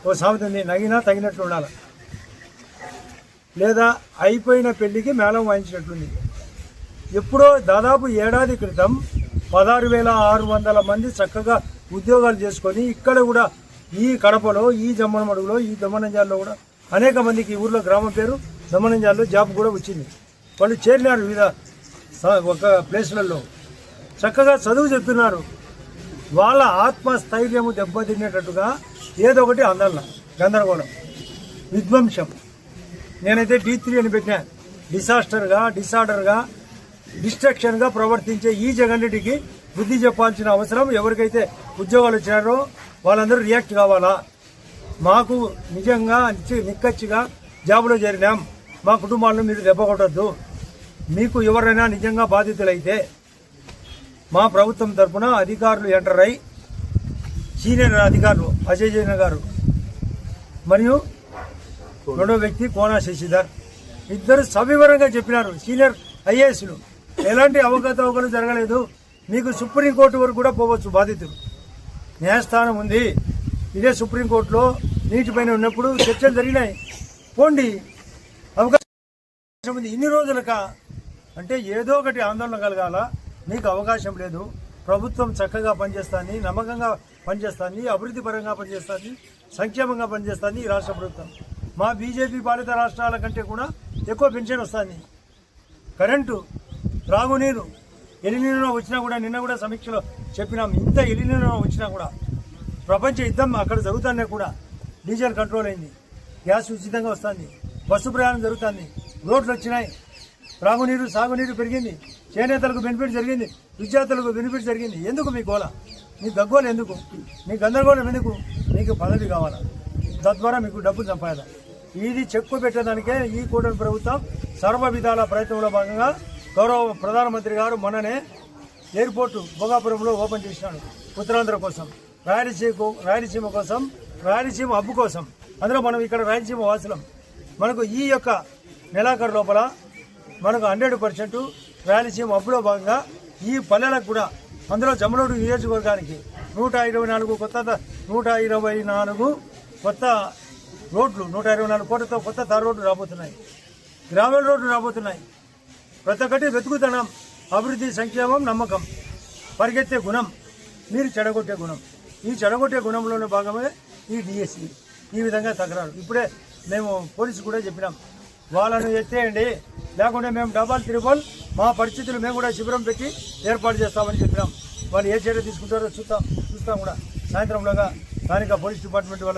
ఓ సామెత ఉంది, నగినా తగినట్లు ఉండాలి, లేదా అయిపోయిన పెళ్లికి మేళం వాయించినట్లుంది. ఎప్పుడో దాదాపు ఏడాది క్రితం 16,600 మంది చక్కగా ఉద్యోగాలు చేసుకొని ఇక్కడ కూడా ఈ కడపలో, ఈ జమ్మనమడుగులో, ఈ దమ్మనంజాల్లో కూడా అనేక మందికి ఊర్లో గ్రామం పేరు దమ్మనంజాల్లో జాబ్ కూడా వచ్చింది. వాళ్ళు చేరినారు వివిధ ఒక ప్లేసులలో, చక్కగా చదువు చెప్తున్నారు. వాళ్ళ ఆత్మస్థైర్యము దెబ్బతినేటట్టుగా ఏదో ఒకటి అందల్ల గందరగోళం, విధ్వంసం. నేనైతే D3 అని పెట్టినా. డిసార్డర్గా డిస్ట్రక్షన్గా ప్రవర్తించే ఈ జగన్ రెడ్డికి బుద్ధి చెప్పాల్సిన అవసరం, ఎవరికైతే ఉద్యోగాలు వచ్చినారో వాళ్ళందరూ రియాక్ట్ కావాలా. మాకు నిజంగా నిక్కచ్చిగా జాబులో చేరినాం, మా కుటుంబాలను మీరు దెబ్బ కొట్టద్దు. మీకు ఎవరైనా నిజంగా బాధితులైతే మా ప్రభుత్వం తరఫున అధికారులు ఎంటర్ అయి, సీనియర్ అధికారులు అజయ్ జైన్ గారు మరియు రెండో వ్యక్తి కోనా శశిధర్ ఇద్దరు సవివరంగా చెప్పినారు. సీనియర్ ఐఏఎస్లు ఎలాంటి అవకతవకలు జరగలేదు, మీకు సుప్రీంకోర్టు వరకు కూడా పోవచ్చు బాధితులు, న్యాయస్థానం ఉంది. ఇదే సుప్రీంకోర్టులో నీటిపైన ఉన్నప్పుడు చర్చలు జరిగినాయి, పోండి, అవకాశం ఉంది. ఇన్ని రోజులక అంటే ఏదో ఒకటి ఆందోళన కలగాల, మీకు అవకాశం లేదు. ప్రభుత్వం చక్కగా పనిచేస్తుంది, నమ్మకంగా పనిచేస్తుంది, అభివృద్ధి పరంగా పనిచేస్తుంది, సంక్షేమంగా పనిచేస్తుంది ఈ రాష్ట్ర ప్రభుత్వం. మా బీజేపీ పాలిత రాష్ట్రాల కంటే కూడా ఎక్కువ పెన్షన్ వస్తుంది. కరెంటు, త్రాగునీరు, ఎలినీరు వచ్చినా కూడా, నిన్న కూడా సమీక్షలో చెప్పినాం, ఇంత ఎలినీరు వచ్చినా కూడా ప్రపంచ యుద్ధం అక్కడ జరుగుతానే కూడా డీజిల్ కంట్రోల్ అయింది, గ్యాస్ ఉచితంగా వస్తుంది, బస్సు ప్రయాణం జరుగుతుంది, రోడ్లు వచ్చినాయి, త్రాగునీరు సాగునీరు పెరిగింది, చేనేతలకు బెనిఫిట్ జరిగింది, విద్యార్థులకు బెనిఫిట్ జరిగింది. ఎందుకు మీ గోల, మీ గగ్గోలు ఎందుకు, మీ గందరగోళం ఎందుకు? మీకు పదవి కావాలా, తద్వారా మీకు డబ్బులు సంపాదాలి. ఇది చెక్కు పెట్టడానికే ఈ కూటమి ప్రభుత్వం సర్వ విధాల ప్రయత్నంలో భాగంగా గౌరవ ప్రధానమంత్రి గారు మొన్ననే ఎయిర్పోర్టు భోగాపురంలో ఓపెన్ చేసినాడు. ఉత్తరాంధ్ర కోసం, రాయలసీమ కోసం, రాయలసీమ హబ్బు కోసం. అందులో మనం ఇక్కడ రాయలసీమ వాసులం. మనకు ఈ యొక్క నెలాఖరు లోపల మనకు 100% రాయలసీమ హబ్బులో భాగంగా ఈ పల్లెలకు కూడా, అందులో జమ్మలూరు నియోజకవర్గానికి 124 కొత్త రోడ్లు, 124 కోట్లతో కొత్త తార్ రోడ్లు రాబోతున్నాయి, గ్రామీణ రోడ్లు రాబోతున్నాయి. ప్రతి ఒక్కటి వెతుకుతనం, అభివృద్ధి, సంక్షేమం, నమ్మకం, పరిగెత్తే గుణం, మీరు చెడగొట్టే గుణం. ఈ చెడగొట్టే గుణంలోనే భాగమే ఈ డిఎస్సి. ఈ విధంగా తగ్గరారు. ఇప్పుడే మేము పోలీసు కూడా చెప్పినాం, వాళ్ళను ఎత్తేయండి, లేకుంటే మేము డబల్ త్రిబుల్ మా పరిస్థితులు మేము కూడా శిబిరం పెట్టి ఏర్పాటు చేస్తామని చెప్పినాం. వాళ్ళు ఏ చర్య తీసుకుంటారో చూస్తాం కూడా. సాయంత్రంలోగా స్థానిక పోలీస్ డిపార్ట్మెంట్ వాళ్ళు